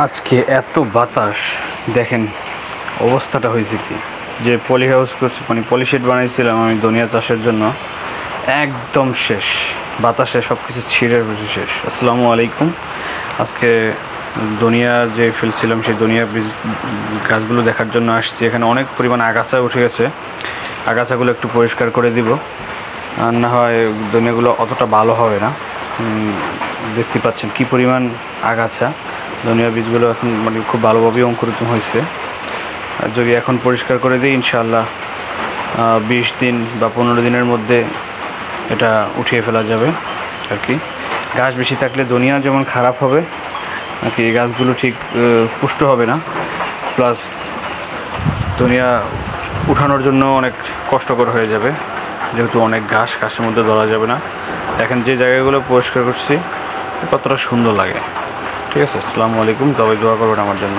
আজকে এত বাতাস দেখেন অবস্থাটা হয়েছে কি, যে পলি হাউস করছি মানে পলিশেড বানাইছিলাম আমি ধনিয়া চাষের জন্য, একদম শেষ, বাতাসে সব কিছু ছিঁড়ে শেষ। আসসালামু আলাইকুম। আজকে ধনিয়া যে ফেলছিলাম সেই ধনিয়া গাছগুলো দেখার জন্য আসছি। এখানে অনেক পরিমাণ আগাছা উঠে গেছে, আগাছাগুলো একটু পরিষ্কার করে দিব, আর না হয় ধনিয়াগুলো অতটা ভালো হবে না। দেখতে পাচ্ছেন কি পরিমাণ আগাছা। ধনিয়া বীজগুলো এখন মানে খুব ভালোভাবেই অঙ্কুরিত হয়েছে। আর যদি এখন পরিষ্কার করে দিই ইনশাআল্লাহ 20 দিন বা 15 দিনের মধ্যে এটা উঠিয়ে ফেলা যাবে আর কি। গাছ বেশি থাকলে ধনিয়া যেমন খারাপ হবে আর কি, এই গাছগুলো ঠিক পুষ্ট হবে না, প্লাস ধনিয়া উঠানোর জন্য অনেক কষ্টকর হয়ে যাবে, যেহেতু অনেক ঘাসের মধ্যে ধরা যাবে না। দেখেন যে জায়গাগুলো পরিষ্কার করছি কতটা সুন্দর লাগে। ঠিক আছে, আসসালামু আলাইকুম। তবে দোয়া করবেন আমার জন্য।